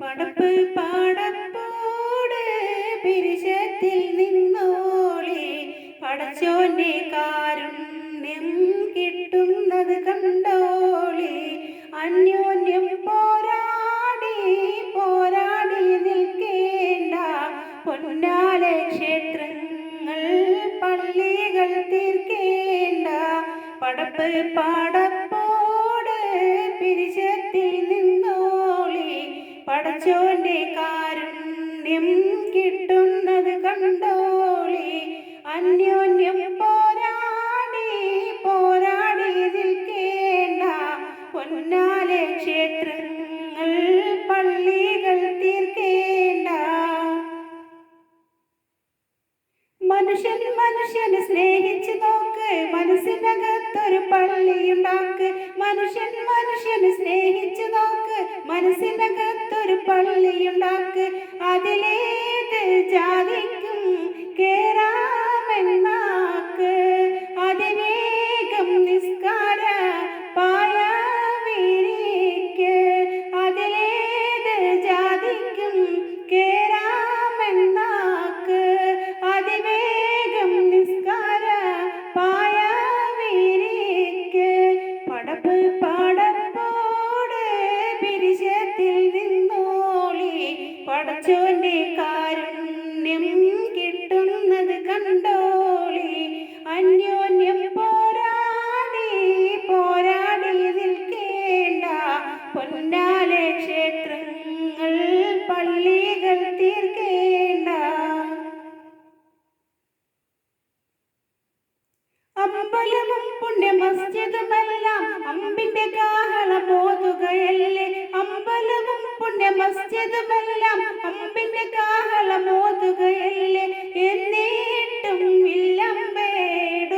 പടപ്പ് പാടപ്പോട് പിരിശത്തിൽ നിന്നോളി പടച്ചോന്റെ കാരുണ്യം കിട്ടുന്നത് കണ്ടോളി. അന്യോന്യം പോരാടി പോരാടി നിൽക്കേണ്ട പൊന്നാലെ ക്ഷേത്രങ്ങൾ പള്ളികൾ തീർക്കേണ്ട. പടപ്പ് പാടപ്പോട് പിരിശത്തിൽ നിന്നോളി പടച്ചോന്റെ കാരുണ്യം കിട്ടുന്നത് കണ്ടോളി. അന്യോന്യം പോരാടി പോരാടി നിൽക്കേണ്ട പൊന്നാലെ ക്ഷേത്രങ്ങൾ പള്ളികൾ തീർക്കേണ്ട. മനുഷ്യൻ മനുഷ്യനെ സ്നേഹിച്ചു നോക്ക്, മനസ്സിനകത്തൊരു പള്ളിയുണ്ടാക്ക്. മനുഷ്യൻ മനുഷ്യനെ സ്നേഹിച്ചു നോക്ക്, മനസ്സിനകത്തൊരു പള്ളിയുണ്ടാക്ക്. അതിലേത് ജാതിക്കും കേറാമെന്നാക്ക്. അതിവേഗം നിസ്കാര പായ വിരിക്ക്. അതിലേത് ജാതിക്കും കേറാമെന്നാക്ക്. അതിവേഗം നിസ്കാര പായ വിരിക്ക്. പടപ്പ് പാടപ്പോട് പിരിശത്തിൽ നിന്നോളി പടച്ചോന്റെ കാരുണ്യം കിട്ടുന്നത് കണ്ടോളി. അന്യോന്യം പോരാടി പോരാടി നിൽക്കേണ്ട പൊന്നാലെ ക്ഷേത്രങ്ങൾ പള്ളികൾ തീർക്കേണ്ട. അമ്പലവും പുണ്യ മസ്ജിദുമെല്ലാം അമ്പിന്റെ കാഹളമോതുകയല്ലേ. അമ്പലവും പുണ്യ മസ്ജിദുമെല്ലാം അമ്പിന്റെ കാഹളമോതുകയല്ലേ. എന്നിട്ടും വില്ലമ്പെടുക്കുന്നു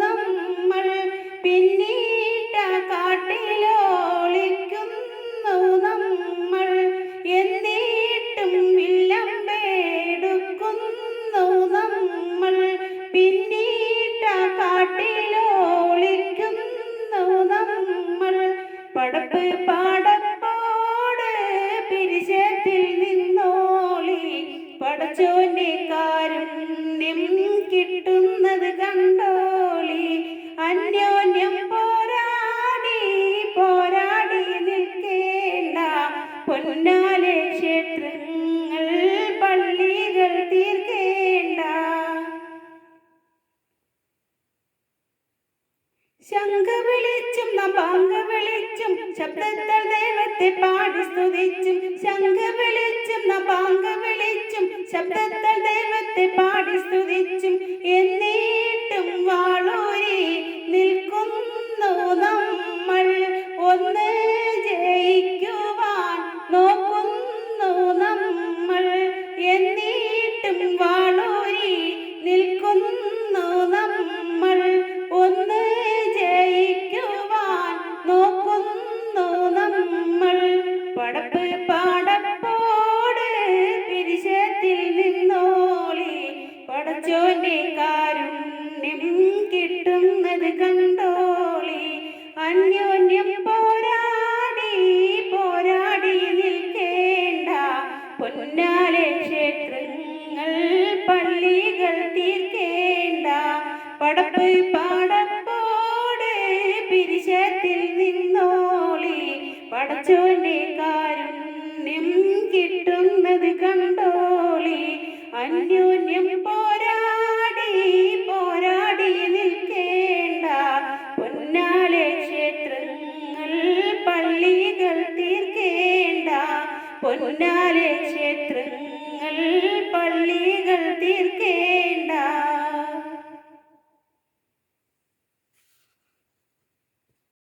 നമ്മൾ. പിന്നീട്ട കാട്ടിലോളിക്കുന്നു നമ്മൾ. എന്നിട്ടും വില്ലമ്പെടുക്കുന്നു നമ്മൾ. പിന്നീട്ട കാട്ടിലോളിക്കുന്നു നമ്മൾ. പടപ്പ് പാടപ്പോട് പിരിശത്തിൽ നിന്നോളി പടച്ചോന്റെ കാരുണ്യം കിട്ടുന്നത് കണ്ടോളി. അന്യോന്യം പോരാടി പോരാടി നിൽക്കേണ്ട പൊന്നാലെ ക്ഷേത്രങ്ങൾ പള്ളികൾ തീർക്കേണ്ട. ശംഖ വിളിച്ചും നബാങ്ക വിളിച്ചും ശബ്ദത്താൽ ദൈവത്തെ പാടി സ്തുതിച്ചും. ശംഖ വിളിച്ചും നബാങ്ക വിളിച്ചും ശബ്ദത്താൽ ദൈവത്തെ പാടി സ്തുതിച്ചും. എന്നിട്ടും വാളൂരി നിൽക്കുന്നു നമ്മൾ. ഒന്ന് ജയിക്കുവാൻ നോക്കുന്നു നമ്മൾ. എന്നിട്ടും വാളൂരി നിൽക്കുന്നു നമ്മൾ. ഒന്ന് ജയിക്കുവാൻ നോക്കുന്നു നമ്മൾ. പടപ്പ് പാടപ്പോട് പിരിശത്തിൽ നിന്നോളി പടച്ചോന്റെ കാരുണ്യം കിട്ടുന്നത് കണ്ടോളി. അന്യോന്യം പോരാടി പോരാടി നിൽക്കേണ്ട പൊന്നാലെ ക്ഷേത്രങ്ങൾ പള്ളികൾ തീർക്കേണ്ട. പടപ്പ് പാടപ്പോട് പിരിശത്തിൽ നിന്നോളി പടച്ചോന്റെ കാരുണ്യം കിട്ടുന്നത് കണ്ടോളി. അന്യോന്യം പോരാടി പോരാടി നിൽക്കേണ്ട പൊന്നാലെ ക്ഷേത്രങ്ങൾ പള്ളികൾ തീർക്കേണ്ട. പൊന്നാലെ ക്ഷേത്രങ്ങൾ